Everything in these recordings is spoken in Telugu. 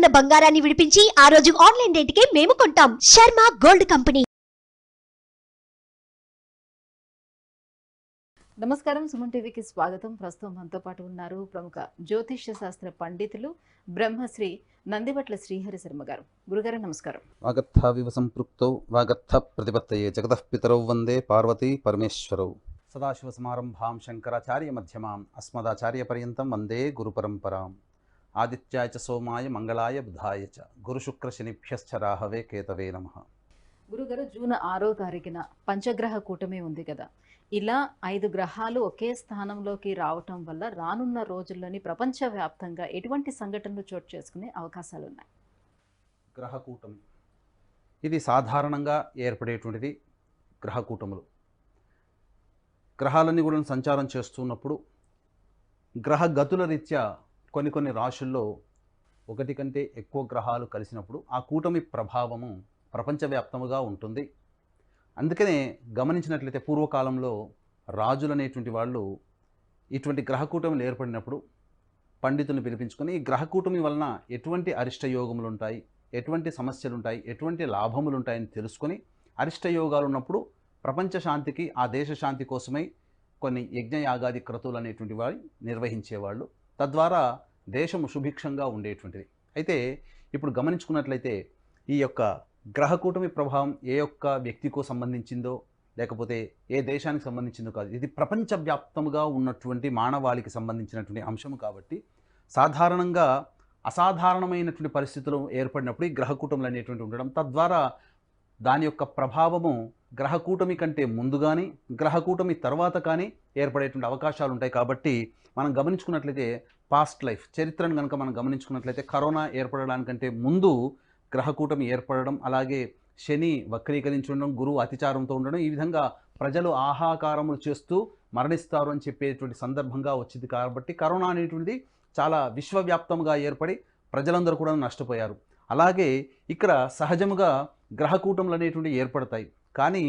ఉన్న బంగారాన్ని విడిపించి ఆ రోజు ఆన్లైన్ రేటుకే మేము కొంటాం. Sharma gold company. నమస్కారం, సుమన్ టీవీకి స్వాగతం. ప్రస్తుతం మనతో పాటు ఉన్నారు ప్రముఖ జ్యోతిష్య శాస్త్ర పండితులు బ్రహ్మశ్రీ నందివట్ల శ్రీహరి శర్మ గారు. గురుగారు నమస్కారం. వాగర్థావివ సంపృక్తౌ వాగర్థ ప్రతిపత్తయే జగతః పితరౌ వందే పార్వతీ పరమేశ్వరౌ. సదాశివసమారంభాం శంకరాచార్య మధ్యమాం అస్మదాచార్య పర్యంతం వందే గురు పరంపరాం. ఆదిత్యాయ చ సోమాయ మంగళాయ బుధాయ చ గురుశుక్ర శనిభ్యశ్చ రాహవే కేతవే నమః. గురుగారు, జూన్ 6వ తారీఖున పంచగ్రహ కూటమి ఉంది కదా, ఇలా 5 గ్రహాలు ఒకే స్థానంలోకి రావటం వల్ల రానున్న రోజుల్లోని ప్రపంచవ్యాప్తంగా ఎటువంటి సంఘటనలు చోటు చేసుకునే అవకాశాలు ఉన్నాయి? గ్రహకూటమి ఇది సాధారణంగా ఏర్పడేటువంటిది. గ్రహకూటములు గ్రహాలన్నీ కూడా సంచారం చేస్తున్నప్పుడు గ్రహ గతుల రీత్యా కొన్ని రాశుల్లో ఒకటి కంటే ఎక్కువ గ్రహాలు కలిసినప్పుడు ఆ కూటమి ప్రభావము ప్రపంచవ్యాప్తముగా ఉంటుంది. అందుకనే గమనించినట్లయితే పూర్వకాలంలో రాజులు అనేటువంటి వాళ్ళు ఇటువంటి గ్రహకూటములు ఏర్పడినప్పుడు పండితులను పిలిపించుకొని ఈ గ్రహకూటమి వలన ఎటువంటి అరిష్టయోగములు ఉంటాయి, ఎటువంటి సమస్యలు ఉంటాయి, ఎటువంటి లాభములు ఉంటాయని తెలుసుకొని అరిష్టయోగాలు ఉన్నప్పుడు ప్రపంచ శాంతికి, ఆ దేశ శాంతి కోసమై కొన్ని యజ్ఞయాగాది క్రతువులు అనేటువంటి వారు నిర్వహించేవాళ్ళు. తద్వారా దేశము సుభిక్షంగా ఉండేటువంటిది. అయితే ఇప్పుడు గమనించుకున్నట్లయితే ఈ యొక్క గ్రహకూటమి ప్రభావం ఏ ఒక్క వ్యక్తికో సంబంధించిందో లేకపోతే ఏ దేశానికి సంబంధించిందో కాదు, ఇది ప్రపంచవ్యాప్తముగా ఉన్నటువంటి మానవాళికి సంబంధించినటువంటి అంశము. కాబట్టి సాధారణంగా అసాధారణమైనటువంటి పరిస్థితులు ఏర్పడినప్పుడు ఈ గ్రహకూటములు అనేటువంటి ఉండడం, తద్వారా దాని యొక్క ప్రభావము గ్రహకూటమి కంటే ముందు కానీ గ్రహకూటమి తర్వాత కానీ ఏర్పడేటువంటి అవకాశాలు ఉంటాయి. కాబట్టి మనం గమనించుకున్నట్లయితే పాస్ట్ లైఫ్ చరిత్రను కనుక మనం గమనించుకున్నట్లయితే కరోనా ఏర్పడడానికంటే ముందు గ్రహకూటమి ఏర్పడడం, అలాగే శని వక్రీకరించి ఉండడం, గురువు అతిచారంతో ఉండడం, ఈ విధంగా ప్రజలు ఆహాకారములు చేస్తూ మరణిస్తారు అని చెప్పేటువంటి సందర్భంగా వచ్చింది. కాబట్టి కరోనా అనేటువంటిది చాలా విశ్వవ్యాప్తంగా ఏర్పడి ప్రజలందరూ కూడా నష్టపోయారు. అలాగే ఇక్కడ సహజముగా గ్రహకూటములు అనేటువంటివి ఏర్పడతాయి. కానీ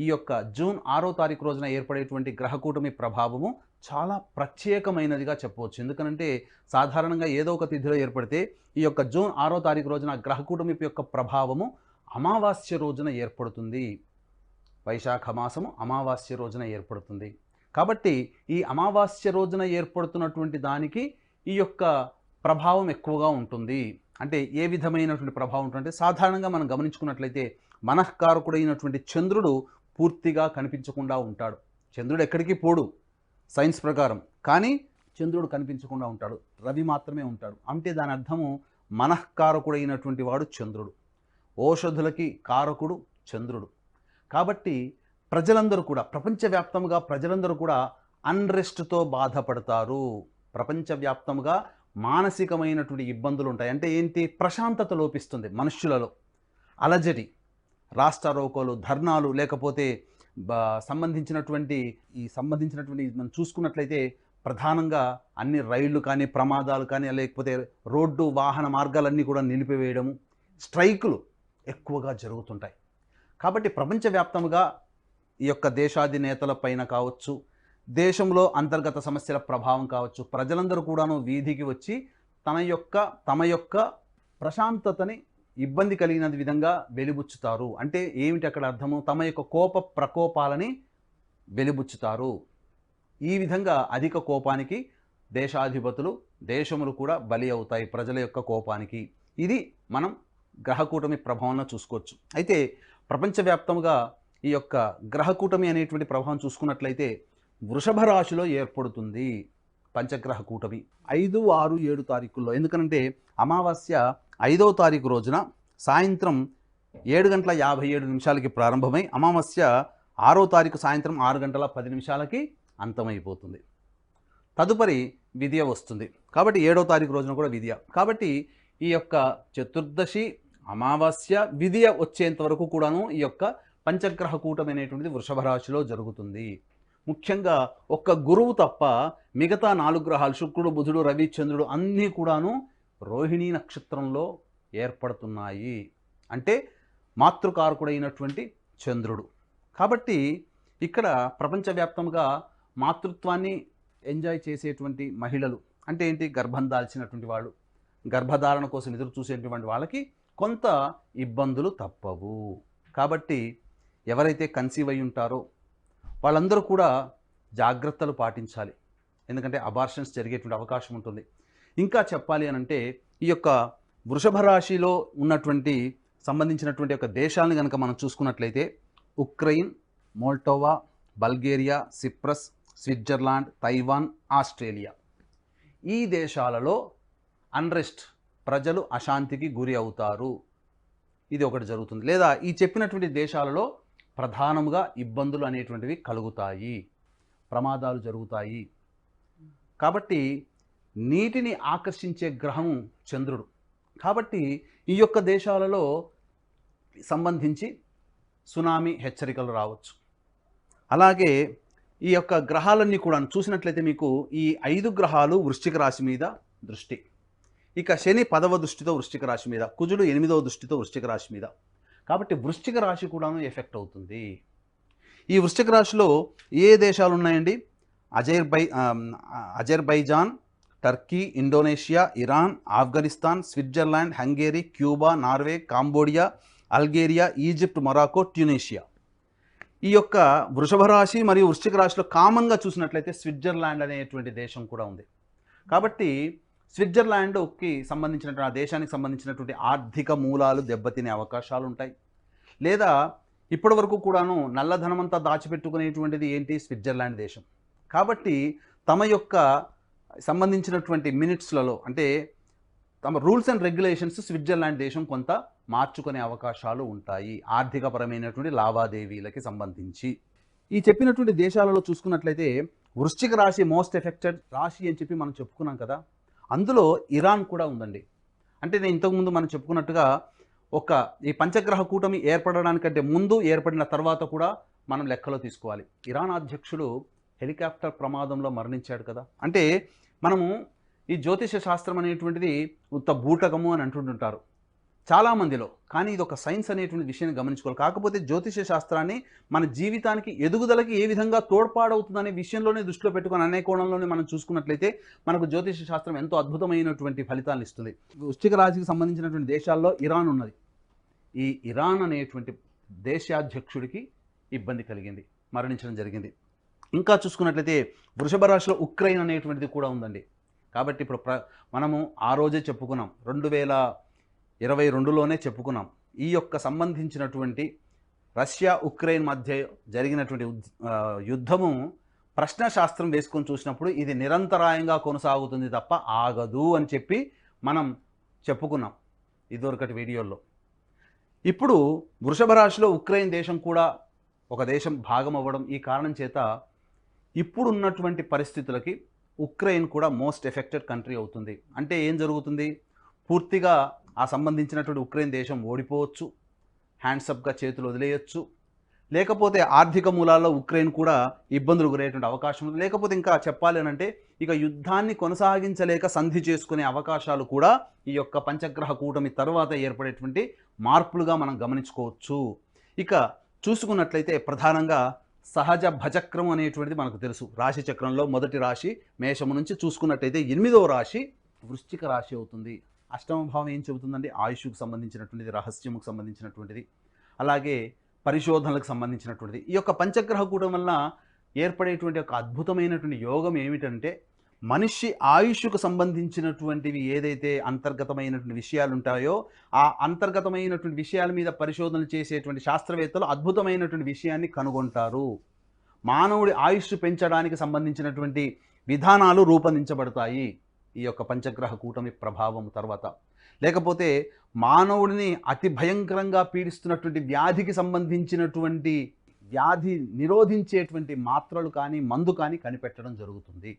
ఈ యొక్క జూన్ 6వ తారీఖు రోజున ఏర్పడేటువంటి గ్రహకూటమి ప్రభావము చాలా ప్రత్యేకమైనదిగా చెప్పవచ్చు. ఎందుకనంటే సాధారణంగా ఏదో ఒక తిథిలో ఏర్పడితే ఈ యొక్క జూన్ 6వ తారీఖు రోజున గ్రహకూటమి యొక్క ప్రభావము అమావాస్య రోజున ఏర్పడుతుంది. వైశాఖ మాసము అమావాస్య రోజున ఏర్పడుతుంది. కాబట్టి ఈ అమావాస్య రోజున ఏర్పడుతున్నటువంటి దానికి ఈ యొక్క ప్రభావం ఎక్కువగా ఉంటుంది. అంటే ఏ విధమైనటువంటి ప్రభావం ఉంటుందంటే సాధారణంగా మనం గమనించుకున్నట్లయితే మనఃకారకుడైనటువంటి చంద్రుడు పూర్తిగా కనిపించకుండా ఉంటాడు. చంద్రుడు ఎక్కడికి పోడు సైన్స్ ప్రకారం, కానీ చంద్రుడు కనిపించకుండా ఉంటాడు, రవి మాత్రమే ఉంటాడు. అంటే దాని అర్థము మనఃకారకుడైనటువంటి వాడు చంద్రుడు, ఓషధులకి కారకుడు చంద్రుడు. కాబట్టి ప్రజలందరూ కూడా ప్రపంచవ్యాప్తంగా ప్రజలందరూ కూడా అన్రెస్ట్తో బాధపడతారు. ప్రపంచవ్యాప్తంగా మానసికమైనటువంటి ఇబ్బందులు ఉంటాయి. అంటే ఏంటి? ప్రశాంతత లోపిస్తుంది మనుష్యులలో. అలజడి, రాష్ట్రారోకోలు, ధర్నాలు, లేకపోతే సంబంధించినటువంటి మనం చూసుకున్నట్లయితే ప్రధానంగా అన్ని రైళ్లు కానీ, ప్రమాదాలు కానీ, లేకపోతే రోడ్డు వాహన మార్గాలన్నీ కూడా నిలిపివేయడము, స్ట్రైకులు ఎక్కువగా జరుగుతుంటాయి. కాబట్టి ప్రపంచవ్యాప్తంగా ఈ యొక్క దేశాధినేతల పైన కావచ్చు, దేశంలో అంతర్గత సమస్యల ప్రభావం కావచ్చు, ప్రజలందరూ కూడాను వీధికి వచ్చి తమ యొక్క ప్రశాంతతని ఇబ్బంది కలిగిన విధంగా వెలిబుచ్చుతారు. అంటే ఏమిటి అక్కడ అర్థము? తమ యొక్క కోప ప్రకోపాలని వెలిబుచ్చుతారు. ఈ విధంగా అధిక కోపానికి దేశాధిపతులు, దేశములు కూడా బలి అవుతాయి ప్రజల యొక్క కోపానికి. ఇది మనం గ్రహకూటమి ప్రభావంలో చూసుకోవచ్చు. అయితే ప్రపంచవ్యాప్తంగా ఈ యొక్క గ్రహకూటమి అనేటువంటి ప్రభావం చూసుకున్నట్లయితే వృషభ రాశిలో ఏర్పడుతుంది పంచగ్రహ కూటమి 5, 6, 7 తారీఖుల్లో. ఎందుకంటే అమావాస్య 5వ తారీఖు రోజున సాయంత్రం 7:57 ప్రారంభమై అమావాస్య 6వ తారీఖు సాయంత్రం 6:10 అంతమైపోతుంది. తదుపరి విద్య వస్తుంది. కాబట్టి 7వ తారీఖు రోజున కూడా విద్య. కాబట్టి ఈ యొక్క చతుర్దశి, అమావాస్య, విద్య వచ్చేంత వరకు కూడాను ఈ యొక్క పంచగ్రహ కూటమి అనేటువంటిది వృషభ రాశిలో జరుగుతుంది. ముఖ్యంగా ఒక్క గురువు తప్ప మిగతా 4 గ్రహాలు శుక్రుడు, బుధుడు, రవి, చంద్రుడు అన్నీ కూడాను రోహిణీ నక్షత్రంలో ఏర్పడుతున్నాయి. అంటే మాతృకారకుడైనటువంటి చంద్రుడు. కాబట్టి ఇక్కడ ప్రపంచవ్యాప్తంగా మాతృత్వాన్ని ఎంజాయ్ చేసేటువంటి మహిళలు అంటే ఏంటి? గర్భం దాల్చినటువంటి వాళ్ళు, గర్భధారణ కోసం ఎదురు చూసేటువంటి వాళ్ళకి కొంత ఇబ్బందులు తప్పవు. కాబట్టి ఎవరైతే కన్సీవ్ అయి ఉంటారో వాళ్ళందరూ కూడా జాగ్రత్తలు పాటించాలి. ఎందుకంటే అబార్షన్స్ జరిగేటువంటి అవకాశం ఉంటుంది. ఇంకా చెప్పాలి అని అంటే ఈ యొక్క వృషభ రాశిలో ఉన్నటువంటి సంబంధించినటువంటి యొక్క దేశాలను కనుక మనం చూసుకున్నట్లయితే Ukraine, Moldova, Bulgaria, Cyprus, Switzerland, Taiwan, Australia, ఈ దేశాలలో అన్రెస్ట్, ప్రజలు అశాంతికి గురి అవుతారు. ఇది ఒకటి జరుగుతుంది. లేదా ఈ చెప్పినటువంటి దేశాలలో ప్రధానముగా ఇబ్బందులు అనేటువంటివి కలుగుతాయి, ప్రమాదాలు జరుగుతాయి. కాబట్టి నీటిని ఆకర్షించే గ్రహం చంద్రుడు. కాబట్టి ఈ యొక్క దేశాలలో సంబంధించి సునామీ హెచ్చరికలు రావచ్చు. అలాగే ఈ యొక్క గ్రహాలన్నీ కూడా చూసినట్లయితే మీకు ఈ 5 గ్రహాలు వృశ్చిక రాశి మీద దృష్టి. ఇక శని 10వ దృష్టితో వృశ్చిక రాశి మీద, కుజుడు 8వ దృష్టితో వృశ్చిక రాశి మీద. కాబట్టి వృశ్చిక రాశి కూడాను ఎఫెక్ట్ అవుతుంది. ఈ వృశ్చిక రాశిలో ఏ దేశాలు ఉన్నాయండి? Azerbaijan, Turkey, Indonesia, Iran, Afghanistan, Switzerland, Hungary, Cuba, Norway, Cambodia, Algeria, Egypt, Morocco, Tunisia. ఈ యొక్క వృషభ రాశి మరియు వృశ్చిక రాశిలో కామన్గా చూసినట్లయితే స్విట్జర్లాండ్ అనేటువంటి దేశం కూడా ఉంది. కాబట్టి స్విట్జర్లాండ్కి సంబంధించినటువంటి ఆ దేశానికి సంబంధించినటువంటి ఆర్థిక మూలాలు దెబ్బతినే అవకాశాలు ఉంటాయి. లేదా ఇప్పటి వరకు కూడాను నల్లధనమంతా దాచిపెట్టుకునేటువంటిది ఏంటి? స్విట్జర్లాండ్ దేశం. కాబట్టి తమ యొక్క సంబంధించినటువంటి మినిట్స్లలో అంటే తమ రూల్స్ అండ్ రెగ్యులేషన్స్ స్విట్జర్లాండ్ దేశం కొంత మార్చుకునే అవకాశాలు ఉంటాయి ఆర్థికపరమైనటువంటి లావాదేవీలకి సంబంధించి. ఈ చెప్పినటువంటి దేశాలలో చూసుకున్నట్లయితే వృశ్చిక రాశి మోస్ట్ ఎఫెక్టెడ్ రాశి అని చెప్పి మనం చెప్పుకున్నాం కదా, అందులో ఇరాన్ కూడా ఉందండి. అంటే నేను ఇంతకుముందు మనం చెప్పుకున్నట్టుగా ఈ పంచగ్రహ కూటమి ఏర్పడడానికంటే ముందు, ఏర్పడిన తర్వాత కూడా మనం లెక్కలో తీసుకోవాలి. ఇరాన్ అధ్యక్షుడు హెలికాప్టర్ ప్రమాదంలో మరణించాడు కదా. అంటే మనము ఈ జ్యోతిష శాస్త్రం అనేటువంటిది ఉత్త బూటకము అని అంటుంటుంటారు చాలామందిలో, కానీ ఇది ఒక సైన్స్ అనేటువంటి విషయాన్ని గమనించుకోవాలి. కాకపోతే జ్యోతిష శాస్త్రాన్ని మన జీవితానికి ఎదుగుదలకి ఏ విధంగా తోడ్పాడవుతుందనే విషయంలోనే దృష్టిలో పెట్టుకొని అనే కోణంలోనే మనం చూసుకున్నట్లయితే మనకు జ్యోతిష శాస్త్రం ఎంతో అద్భుతమైనటువంటి ఫలితాలను ఇస్తుంది. వృశ్చిక రాశికి సంబంధించినటువంటి దేశాల్లో ఇరాన్ ఉన్నది. ఈ ఇరాన్ అనేటువంటి దేశాధ్యక్షుడికి ఇబ్బంది కలిగింది, మరణించడం జరిగింది. ఇంకా చూసుకున్నట్లయితే వృషభ రాశిలో ఉక్రెయిన్ అనేటువంటిది కూడా ఉందండి. కాబట్టి ఇప్పుడు మనము ఆ రోజే చెప్పుకున్నాం, 2022లోనే చెప్పుకున్నాం, ఈ యొక్క సంబంధించినటువంటి రష్యా ఉక్రెయిన్ మధ్య జరిగినటువంటి యుద్ధము ప్రశ్నశాస్త్రం వేసుకొని చూసినప్పుడు ఇది నిరంతరాయంగా కొనసాగుతుంది తప్ప ఆగదు అని చెప్పి మనం చెప్పుకున్నాం ఇదివరకటి వీడియోల్లో. ఇప్పుడు వృషభ రాశిలో ఉక్రెయిన్ దేశం కూడా ఒక దేశం భాగం అవ్వడం, ఈ కారణం చేత ఇప్పుడున్నటువంటి పరిస్థితులకి ఉక్రెయిన్ కూడా మోస్ట్ ఎఫెక్టెడ్ కంట్రీ అవుతుంది. అంటే ఏం జరుగుతుంది? పూర్తిగా ఆ సంబంధించినటువంటి ఉక్రెయిన్ దేశం ఓడిపోవచ్చు, హ్యాండ్సప్గా చేతులు వదిలేయచ్చు, లేకపోతే ఆర్థిక మూలాల్లో ఉక్రెయిన్ కూడా ఇబ్బందులు గురయ్యేటువంటి అవకాశం ఉంది. లేకపోతే ఇంకా చెప్పాలి అని అంటే ఇక యుద్ధాన్ని కొనసాగించలేక సంధి చేసుకునే అవకాశాలు కూడా ఈ యొక్క పంచగ్రహ కూటమి తర్వాత ఏర్పడేటువంటి మార్పులుగా మనం గమనించుకోవచ్చు. ఇక చూసుకున్నట్లయితే ప్రధానంగా సహజ భజక్రం అనేటువంటిది మనకు తెలుసు. రాశి చక్రంలో మొదటి రాశి మేషము నుంచి చూసుకున్నట్లయితే 8వ రాశి వృశ్చిక రాశి అవుతుంది. అష్టమ భావం ఏం చెబుతుందండి? ఆయుష్కు సంబంధించినటువంటిది, రహస్యముకు సంబంధించినటువంటిది, అలాగే పరిశోధనలకు సంబంధించినటువంటిది. ఈ యొక్క పంచగ్రహ కూటం వల్ల ఏర్పడేటువంటి ఒక అద్భుతమైనటువంటి యోగం ఏమిటంటే మనిషి ఆయుష్కు సంబంధించినటువంటివి ఏదైతే అంతర్గతమైనటువంటి విషయాలు ఉంటాయో ఆ అంతర్గతమైనటువంటి విషయాల మీద పరిశోధనలు చేసేటువంటి శాస్త్రవేత్తలు అద్భుతమైనటువంటి విషయాన్ని కనుగొంటారు. మానవుడి ఆయుష్ పెంచడానికి సంబంధించినటువంటి విధానాలు రూపొందించబడతాయి ఈ యొక్క పంచగ్రహ కూటమి ప్రభావం తర్వాత. లేకపోతే మానవుడిని అతి భయంకరంగా పీడిస్తున్నటువంటి వ్యాధికి సంబంధించినటువంటి వ్యాధి నిరోధించేటువంటి మాత్రలు కానీ మందు కానీ కనిపెట్టడం జరుగుతుంది.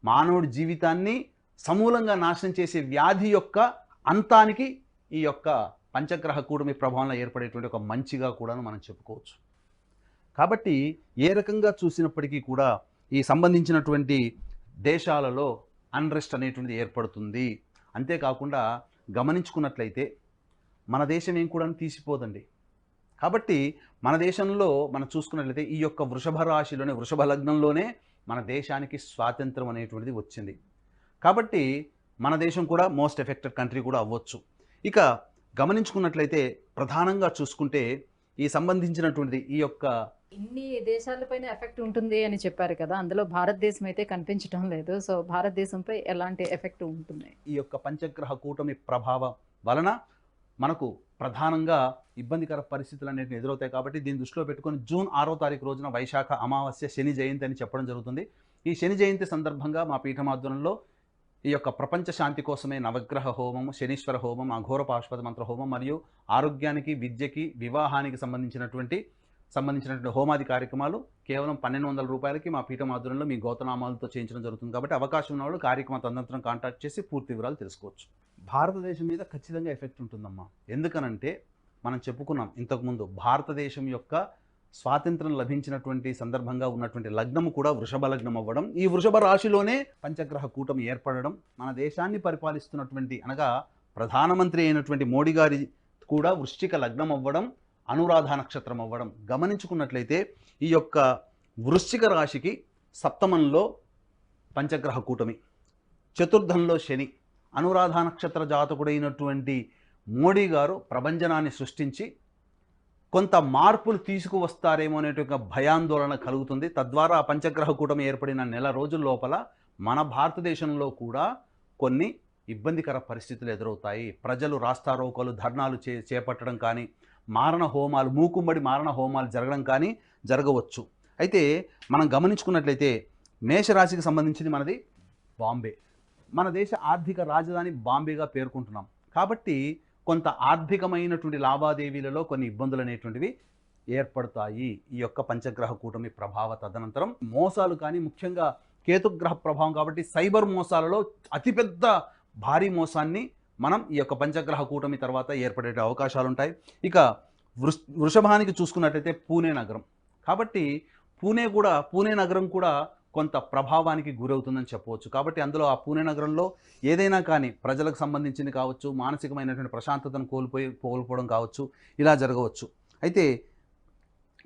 మానవుడి జీవితాన్ని సమూలంగా నాశనం చేసే వ్యాధి యొక్క అంతానికి ఈ యొక్క పంచగ్రహ కూటమి ప్రభావంలో ఏర్పడేటువంటి ఒక మంచిగా కూడా మనం చెప్పుకోవచ్చు. కాబట్టి ఏ రకంగా చూసినప్పటికీ కూడా ఈ సంబంధించినటువంటి దేశాలలో అన్రెస్ట్ అనేటువంటిది ఏర్పడుతుంది. అంతేకాకుండా గమనించుకున్నట్లయితే మన దేశం ఏం కూడా తీసిపోదండి. కాబట్టి మన దేశంలో మనం చూసుకున్నట్లయితే ఈ యొక్క వృషభ రాశిలోనే, వృషభ లగ్నంలోనే మన దేశానికి స్వాతంత్రం అనేటువంటిది వచ్చింది. కాబట్టి మన దేశం కూడా మోస్ట్ ఎఫెక్టెడ్ కంట్రీ కూడా అవ్వచ్చు. ఇక గమనించుకున్నట్లయితే ప్రధానంగా చూసుకుంటే ఈ సంబంధించినటువంటి ఈ యొక్క ఇన్ని దేశాలపైన ఎఫెక్ట్ ఉంటుంది అని చెప్పారు కదా, అందులో భారతదేశం అయితే కనిపించడం లేదు. సో భారతదేశంపై ఎలాంటి ఎఫెక్ట్ ఉంటుంది? ఈ యొక్క పంచగ్రహ కూటమి ప్రభావం వలన మనకు ప్రధానంగా ఇబ్బందికర పరిస్థితులు అనేవి ఎదురవుతాయి. కాబట్టి దీన్ని దృష్టిలో పెట్టుకొని జూన్ 6వ తారీఖు రోజున వైశాఖ అమావాస్య శని జయంతి అని చెప్పడం జరుగుతుంది. ఈ శని జయంతి సందర్భంగా మా పీఠమాధ్వర్యంలో ఈ యొక్క ప్రపంచ శాంతి కోసమే నవగ్రహ హోమం, శనీశ్వర హోమం, అఘోర పాశుపత మంత్ర హోమం మరియు ఆరోగ్యానికి, విద్యకి, వివాహానికి సంబంధించినటువంటి హోమాది కార్యక్రమాలు కేవలం 1200 రూపాయలకి మా పీఠమాధ్వర్యంలో మీ గోతనామాలతో చేయించడం జరుగుతుంది. కాబట్టి అవకాశం ఉన్న వాళ్ళు కార్యక్రమ తదనంతరం కాంటాక్ట్ చేసి పూర్తి వివరాలు తెలుసుకోవచ్చు. భారతదేశం మీద ఖచ్చితంగా ఎఫెక్ట్ ఉంటుందమ్మా. ఎందుకనంటే మనం చెప్పుకున్నాం ఇంతకుముందు, భారతదేశం యొక్క స్వాతంత్రం లభించినటువంటి సందర్భంగా ఉన్నటువంటి లగ్నము కూడా వృషభ లగ్నం అవ్వడం, ఈ వృషభ రాశిలోనే పంచగ్రహ కూటమి ఏర్పడడం, మన దేశాన్ని పరిపాలిస్తున్నటువంటి అనగా ప్రధానమంత్రి అయినటువంటి మోడీ గారి కూడా వృశ్చిక లగ్నం అవ్వడం, అనురాధ నక్షత్రం అవ్వడం. గమనించుకున్నట్లయితే ఈ యొక్క వృశ్చిక రాశికి సప్తమంలో పంచగ్రహ కూటమి, చతుర్థంలో శని, అనురాధ నక్షత్ర జాతకుడైనటువంటి మోడీ గారు ప్రభంజనాన్ని సృష్టించి కొంత మార్పులు తీసుకువస్తారేమో అనేటువంటి భయాందోళన కలుగుతుంది. తద్వారా పంచగ్రహ కూటమి ఏర్పడిన నెల రోజుల లోపల మన భారతదేశంలో కూడా కొన్ని ఇబ్బందికర పరిస్థితులు ఎదురవుతాయి. ప్రజలు రాస్తారోకోలు, ధర్నాలు చేపట్టడం కానీ, మారణ హోమాలు, మూకుమ్మడి మారణ హోమాలు జరగడం కానీ జరగవచ్చు. అయితే మనం గమనించుకున్నట్లయితే మేషరాశికి సంబంధించింది మనది బాంబే. మన దేశ ఆర్థిక రాజధాని బాంబేగా పేర్కొంటున్నాం. కాబట్టి కొంత ఆర్థికమైనటువంటి లావాదేవీలలో కొన్ని ఇబ్బందులు అనేటువంటివి ఏర్పడతాయి ఈ యొక్క పంచగ్రహ కూటమి ప్రభావ తదనంతరం. మోసాలు కానీ, ముఖ్యంగా కేతుగ్రహ ప్రభావం కాబట్టి సైబర్ మోసాలలో అతిపెద్ద భారీ మోసాన్ని మనం ఈ యొక్క పంచగ్రహ కూటమి తర్వాత ఏర్పడే అవకాశాలు ఉంటాయి. ఇక వృషభానికి చూసుకున్నట్లయితే పూణే నగరం. కాబట్టి పూణే నగరం కూడా కొంత ప్రభావానికి గురవుతుందని చెప్పవచ్చు. కాబట్టి అందులో ఆ పూణే నగరంలో ఏదైనా కానీ ప్రజలకు సంబంధించింది కావచ్చు, మానసికమైనటువంటి ప్రశాంతతను కోల్పోవడం కావచ్చు, ఇలా జరగవచ్చు. అయితే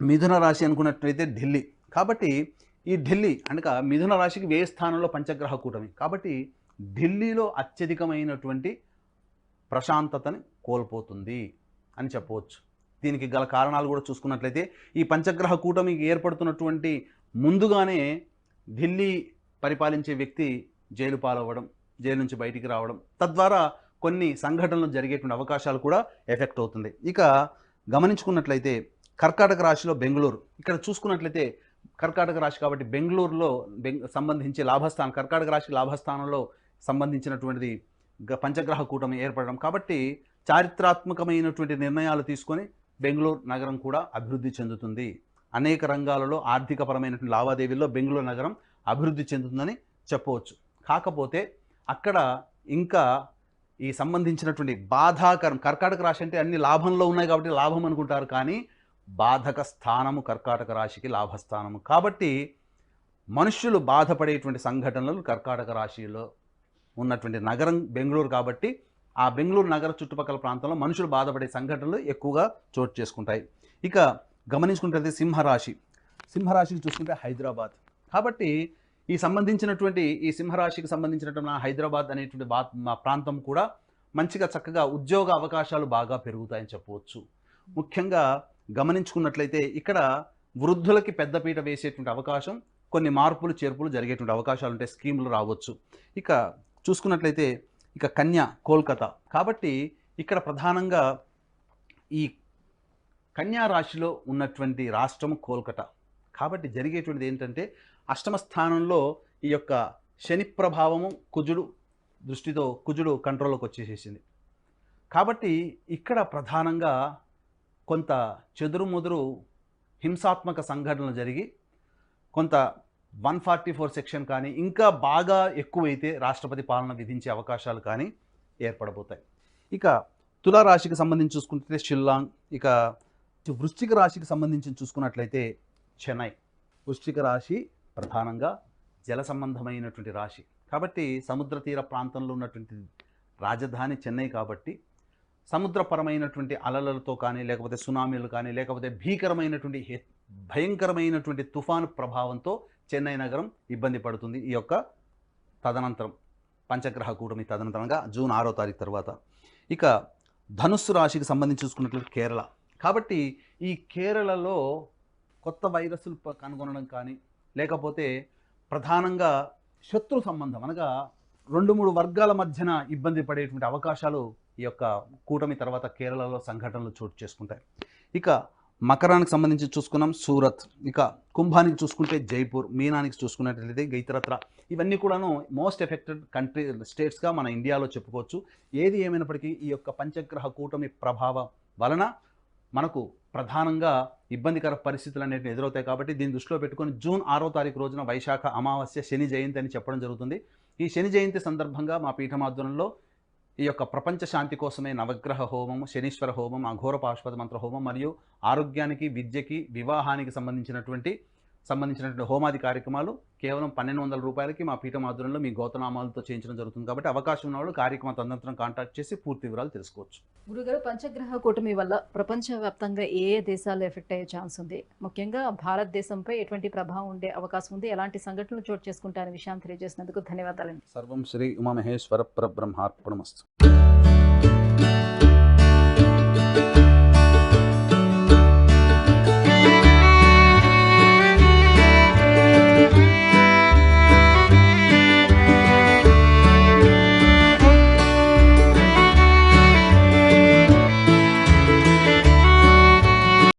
మిథున రాశి అనుకున్నట్లయితే ఢిల్లీ. కాబట్టి ఈ ఢిల్లీ అనగా మిథున రాశికి వ్యయ స్థానంలో పంచగ్రహ కూటమి. కాబట్టి ఢిల్లీలో అత్యధికమైనటువంటి ప్రశాంతతని కోల్పోతుంది అని చెప్పవచ్చు. దీనికి గల కారణాలు కూడా చూసుకున్నట్లయితే ఈ పంచగ్రహ కూటమికి ఏర్పడుతున్నటువంటి ముందుగానే ఢిల్లీ పరిపాలించే వ్యక్తి జైలు పాలవ్వడం, జైలు నుంచి బయటికి రావడం, తద్వారా కొన్ని సంఘటనలు జరిగేటువంటి అవకాశాలు కూడా ఎఫెక్ట్ అవుతుంది. ఇక గమనించుకున్నట్లయితే కర్కాటక రాశిలో బెంగళూరు. ఇక్కడ చూసుకున్నట్లయితే కర్కాటక రాశి కాబట్టి బెంగళూరులో సంబంధించి లాభస్థానం, కర్కాటక రాశి లాభస్థానంలో సంబంధించినటువంటిది పంచగ్రహ కూటమి ఏర్పడడం. కాబట్టి చారిత్రాత్మకమైనటువంటి నిర్ణయాలు తీసుకొని బెంగళూరు నగరం కూడా అభివృద్ధి చెందుతుంది. అనేక రంగాలలో ఆర్థికపరమైనటువంటి లావాదేవీల్లో బెంగళూరు నగరం అభివృద్ధి చెందుతుందని చెప్పవచ్చు. కాకపోతే అక్కడ ఇంకా ఈ సంబంధించినటువంటి బాధాకరం, కర్కాటక రాశి అంటే అన్ని లాభంలో ఉన్నాయి కాబట్టి లాభం అనుకుంటారు, కానీ బాధక స్థానము కర్కాటక రాశికి లాభస్థానము. కాబట్టి మనుష్యులు బాధపడేటువంటి సంఘటనలు కర్కాటక రాశిలో ఉన్నటువంటి నగరం బెంగళూరు. కాబట్టి ఆ బెంగళూరు నగర చుట్టుపక్కల ప్రాంతంలో మనుషులు బాధపడే సంఘటనలు ఎక్కువగా చోటు చేసుకుంటాయి. ఇక గమనించుకుంటే సింహరాశికి చూసుకుంటే హైదరాబాద్. కాబట్టి ఈ సింహరాశికి సంబంధించినటువంటి హైదరాబాద్ అనేటువంటి ప్రాంతం కూడా మంచిగా చక్కగా ఉద్యోగ అవకాశాలు బాగా పెరుగుతాయని చెప్పవచ్చు. ముఖ్యంగా గమనించుకున్నట్లయితే ఇక్కడ వృద్ధులకి పెద్దపీట వేసేటువంటి అవకాశం, కొన్ని మార్పులు చేర్పులు జరిగేటువంటి అవకాశాలు ఉంటాయి, స్కీములు రావచ్చు. ఇక చూసుకున్నట్లయితే ఇక కన్యా, కోల్కతా. కాబట్టి ఇక్కడ ప్రధానంగా ఈ కన్యా రాశిలో ఉన్నటువంటి రాష్ట్రము కోల్కతా. కాబట్టి జరిగేటువంటిది ఏంటంటే అష్టమ స్థానంలో ఈ యొక్క శని ప్రభావము కుజుడు కంట్రోల్లోకి వచ్చేసేసింది. కాబట్టి ఇక్కడ ప్రధానంగా కొంత చెదురుముదురు హింసాత్మక సంఘటనలు జరిగి కొంత 144 సెక్షన్ కానీ ఇంకా బాగా ఎక్కువైతే రాష్ట్రపతి పాలన విధించే అవకాశాలు కానీ ఏర్పడబోతాయి. ఇక తులారాశికి సంబంధించి చూసుకుంటే షిల్లాంగ్. ఇక వృశ్చిక రాశికి సంబంధించి చూసుకున్నట్లయితే చెన్నై. వృశ్చిక రాశి ప్రధానంగా జల సంబంధమైనటువంటి రాశి. కాబట్టి సముద్ర తీర ప్రాంతంలో ఉన్నటువంటి రాజధాని చెన్నై. కాబట్టి సముద్రపరమైనటువంటి అలలతో కానీ, లేకపోతే సునామీలు కానీ, లేకపోతే భయంకరమైనటువంటి తుఫాను ప్రభావంతో చెన్నై నగరం ఇబ్బంది పడుతుంది ఈ యొక్క తదనంతరం. పంచగ్రహ కూటమి తదనంతరంగా జూన్ 6వ తారీఖు తర్వాత. ఇక ధనుస్సు రాశికి సంబంధించి చూసుకున్నట్లయితే కేరళ. కాబట్టి ఈ కేరళలో కొత్త వైరస్లు కనుగొనడం కానీ, లేకపోతే ప్రధానంగా శత్రు సంబంధం అనగా 2-3 వర్గాల మధ్యన ఇబ్బంది పడేటువంటి అవకాశాలు ఈ యొక్క కూటమి తర్వాత కేరళలో సంఘటనలు చోటు చేసుకుంటాయి. ఇక మకరానికి సంబంధించి చూసుకున్నాం సూరత్, ఇక కుంభానికి చూసుకుంటే జైపూర్, మీనానికి చూసుకున్నట్లయితే గైతరత్ర. ఇవన్నీ కూడాను మోస్ట్ ఎఫెక్టెడ్ స్టేట్స్గా మన ఇండియాలో చెప్పుకోవచ్చు. ఏది ఏమైనప్పటికీ ఈ యొక్క పంచగ్రహ కూటమి ప్రభావం వలన మనకు ప్రధానంగా ఇబ్బందికర పరిస్థితులు అనేవి ఎదురవుతాయి. కాబట్టి దీన్ని దృష్టిలో పెట్టుకొని జూన్ 6వ తారీఖు రోజున వైశాఖ అమావాస్య శని జయంతి అని చెప్పడం జరుగుతుంది. ఈ శని జయంతి సందర్భంగా మా పీఠమాధ్వర్యంలో ఈ యొక్క ప్రపంచ శాంతి కోసమే నవగ్రహ హోమం, శనీశ్వర హోమం, అఘోర పాశుపత మంత్ర హోమం మరియు ఆరోగ్యానికి, విద్యకి, వివాహానికి సంబంధించినటువంటి హోమాది కార్యక్రమాలు కేవలం 1200 రూపాయలకి మా పీఠమాధ్వర్యంలో మీ గోతనామాలతో చేయించడం జరుగుతుంది. కాబట్టి అవకాశం ఉన్న వాళ్ళు కార్యక్రమం తదనంతరం కాంటాక్ట్ చేసి పూర్తి వివరాలు తెలుసుకోవచ్చు. గురుగారు, పంచగ్రహ కూటమి వల్ల ప్రపంచవ్యాప్తంగా ఏ ఏ దేశాలు ఎఫెక్ట్ అయ్యే ఛాన్స్ ఉంది? ముఖ్యంగా భారతదేశంపై ఎటువంటి ప్రభావం ఉండే అవకాశం ఉంది? ఎలాంటి సంఘటనలు చోటు చేసుకుంటారనే విషయాన్ని తెలియజేసినందుకు ధన్యవాదాలండి. సర్వం శ్రీ ఉమామహేశ్వర పరబ్రహ్మార్పణమస్తు.